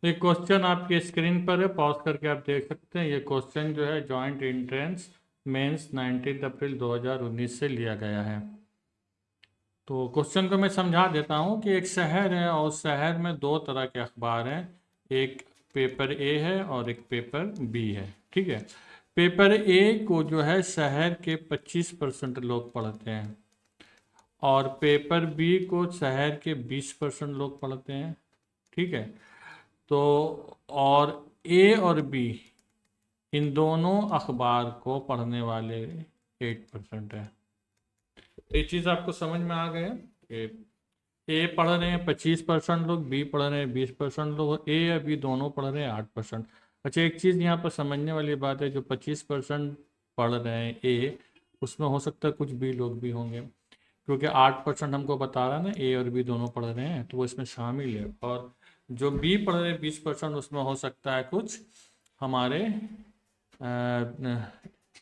एक क्वेश्चन आपकी स्क्रीन पर है, पॉज करके आप देख सकते हैं। ये क्वेश्चन जो है जॉइंट एंट्रेंस मेंस 19 अप्रैल 2019 से लिया गया है। तो क्वेश्चन को मैं समझा देता हूँ कि एक शहर है और शहर में दो तरह के अखबार हैं, एक पेपर ए है और एक पेपर बी है। ठीक है, पेपर ए को जो है शहर के 25% लोग पढ़ते हैं और पेपर बी को शहर के 20% लोग पढ़ते हैं। ठीक है, तो और ए और बी इन दोनों अखबार को पढ़ने वाले 8% है। ये चीज़ आपको समझ में आ गया कि ए पढ़ रहे हैं 25% लोग, बी पढ़ रहे हैं 20% लोग, ए या बी दोनों पढ़ रहे हैं 8%। अच्छा, एक चीज़ यहाँ पर समझने वाली बात है, जो 25% पढ़ रहे हैं ए, उसमें हो सकता है कुछ बी लोग भी होंगे, क्योंकि 8% हमको बता रहा है ना ए और बी दोनों पढ़ रहे हैं, तो वो इसमें शामिल है। और जो बी पढ़ रहे हैं 20%, उसमें हो सकता है कुछ हमारे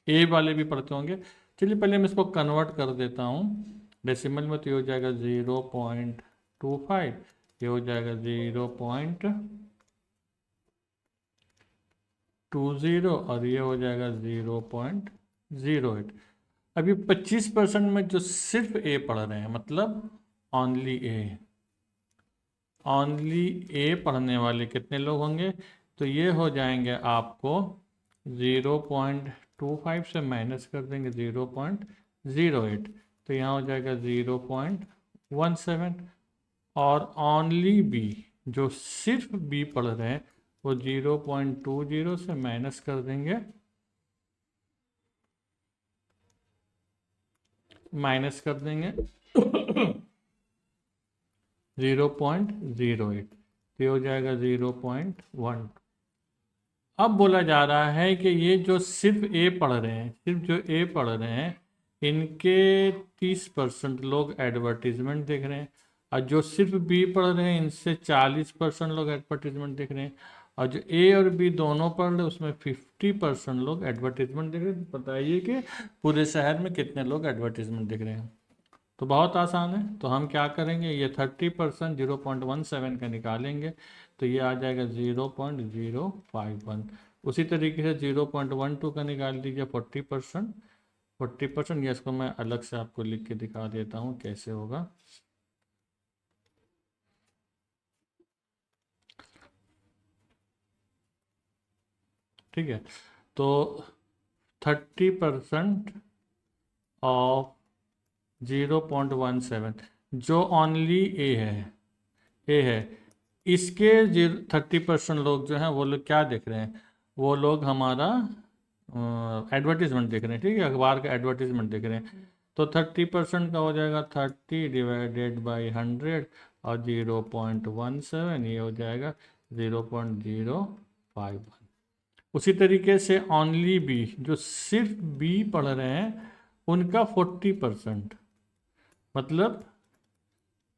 ए वाले भी पढ़ते होंगे। चलिए पहले मैं इसको कन्वर्ट कर देता हूँ डेसिमल में, तो ये हो जाएगा 0.25, ये हो जाएगा 0.20 और ये हो जाएगा 0.08। अभी 25% में जो सिर्फ ए पढ़ रहे हैं, मतलब ओनली ए पढ़ने वाले कितने लोग होंगे, तो ये हो जाएंगे आपको 0.25 से माइनस कर देंगे 0.08, तो यहाँ हो जाएगा 0.17। और ओनली बी, जो सिर्फ बी पढ़ रहे हैं, वो 0.20 से माइनस कर देंगे 0.08, तो हो जाएगा 0.1। अब बोला जा रहा है कि ये जो सिर्फ ए पढ़ रहे हैं, सिर्फ जो ए पढ़ रहे हैं, इनके 30% लोग एडवर्टीजमेंट देख रहे हैं, और जो सिर्फ बी पढ़ रहे हैं, इनसे 40% लोग एडवर्टीजमेंट देख रहे हैं, और जो ए और बी दोनों पढ़ रहे हैं, उसमें 50% लोग एडवर्टीजमेंट देख रहे हैं। बताइए कि पूरे शहर में कितने लोग एडवर्टीजमेंट देख रहे हैं। तो बहुत आसान है, तो हम क्या करेंगे, ये 30% 0.17 का निकालेंगे, तो ये आ जाएगा 0.051। उसी तरीके से 0.12 का निकाल दीजिए 40%। ये इसको मैं अलग से आपको लिख के दिखा देता हूँ कैसे होगा। ठीक है, तो 30% ऑफ 0.17 जो ओनली ए है, इसके 30% लोग जो हैं, वो लोग क्या देख रहे हैं, वो लोग हमारा एडवर्टीजमेंट देख रहे हैं। ठीक है, अखबार का एडवर्टीजमेंट देख रहे हैं, तो 30% का हो जाएगा 30 डिवाइडेड बाई 100 और 0.17, ये हो जाएगा 0.051। उसी तरीके से ओनली बी, जो सिर्फ बी पढ़ रहे हैं, उनका 40%, मतलब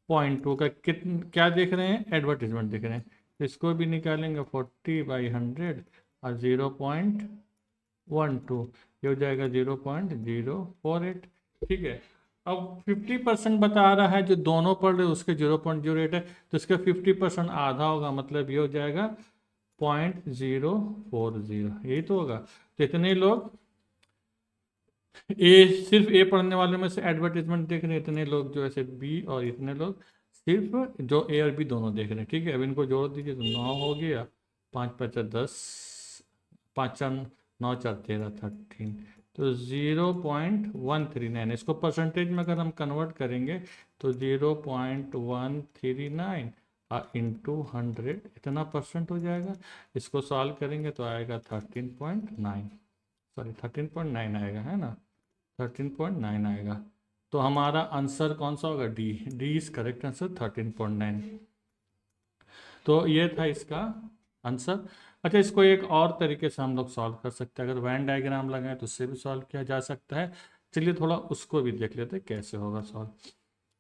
0.2 का क्या देख रहे हैं, एडवर्टीजमेंट देख रहे हैं, तो इसको भी निकालेंगे 40/100 और 0.12, ये हो जाएगा 0.048। ठीक है, अब 50% बता रहा है, जो दोनों पढ़ रहे उसके 0.08 है, तो इसका 50% आधा होगा, मतलब ये हो जाएगा 0.040, यही तो होगा। तो इतने लोग सिर्फ ए पढ़ने वालों में से एडवर्टीजमेंट देख रहे हैं, इतने लोग जो ऐसे बी, और इतने लोग सिर्फ जो ए और बी दोनों देख रहे हैं। ठीक है, अब इनको जोड़ दीजिए तो 9 हो गया, 5×5=10, 5×9=13, 13, तो 0.139। इसको परसेंटेज में अगर हम कन्वर्ट करेंगे तो 0.139 इंटू 100, इतना परसेंट हो जाएगा। इसको सॉल्व करेंगे तो आएगा 13.9, सॉरी 13.9 आएगा, है ना, 13.9 आएगा। तो हमारा आंसर कौन सा होगा, डी इज करेक्ट आंसर, 13.9। तो ये था इसका आंसर। अच्छा, इसको एक और तरीके से हम लोग सॉल्व कर सकते हैं, अगर वैन डायग्राम लगाएं तो उससे भी सॉल्व किया जा सकता है। चलिए थोड़ा उसको भी देख लेते हैं कैसे होगा सॉल्व।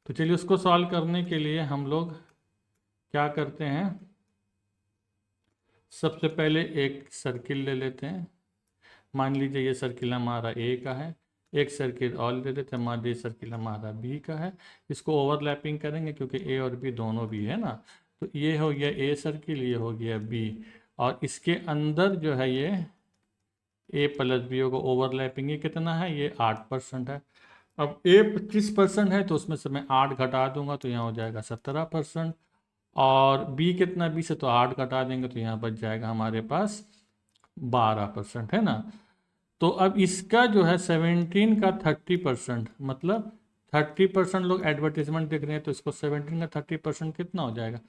तो चलिए उसको सॉल्व करने के लिए हम लोग क्या करते हैं, सबसे पहले एक सर्किल ले लेते हैं। मान लीजिए ये सर्किल हमारा ए का है, एक सर्किल और ले लेते हैं, मान लीजिए सर्किल हमारा बी का है। इसको ओवरलैपिंग करेंगे क्योंकि ए और बी दोनों भी है ना, तो ये हो गया ए सर्किल, ये हो गया बी, और इसके अंदर जो है ये ए प्लस बी होगा, ओवरलैपिंग ये कितना है, ये 8% है। अब ए 25% है तो उसमें से मैं 8 घटा दूंगा तो यहाँ हो जाएगा 17%, और बी कितना, बी से तो 8 घटा देंगे तो यहाँ बच जाएगा हमारे पास 12%, है ना। तो अब इसका जो है 17 का 30%, मतलब 30% लोग एडवर्टीजमेंट देख रहे हैं, तो इसको 17 का 30% कितना हो जाएगा,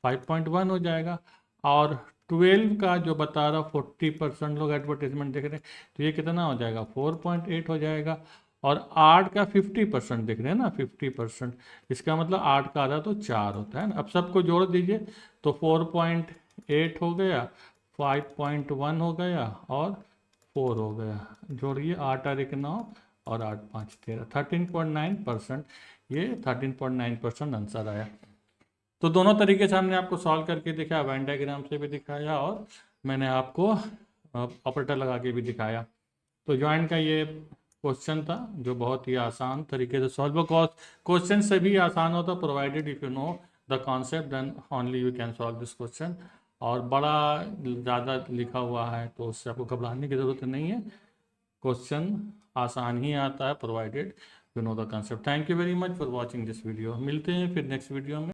5.1 हो जाएगा। और 12 का जो बता रहा 40% लोग एडवर्टीजमेंट देख रहे हैं, तो ये कितना हो जाएगा, 4.8 हो जाएगा। और 8 का 50% देख रहे हैं ना, 50%, इसका मतलब 8 का आधा तो 4 होता है ना। अब सबको जोड़ दीजिए तो 4.8 हो गया, 5.1 हो गया और 4 हो गया। जोड़िए 8 और 1 9 और 8 5 13, 13.9%, ये 13.9% आंसर आया। तो दोनों तरीके से हमने आपको सॉल्व करके दिखाया, वेन डायग्राम से भी दिखाया और मैंने आपको ऑपरेटर लगा के भी दिखाया। तो जॉइंट का ये क्वेश्चन था जो बहुत ही आसान तरीके से सॉल्व, क्वेश्चन से भी आसान होता, provided if you know the concept then only you can solve this question. और बड़ा ज़्यादा लिखा हुआ है तो उससे आपको घबराने की ज़रूरत नहीं है, क्वेश्चन आसान ही आता है provided you know the concept. Thank you very much for watching this video. मिलते हैं फिर नेक्स्ट वीडियो में।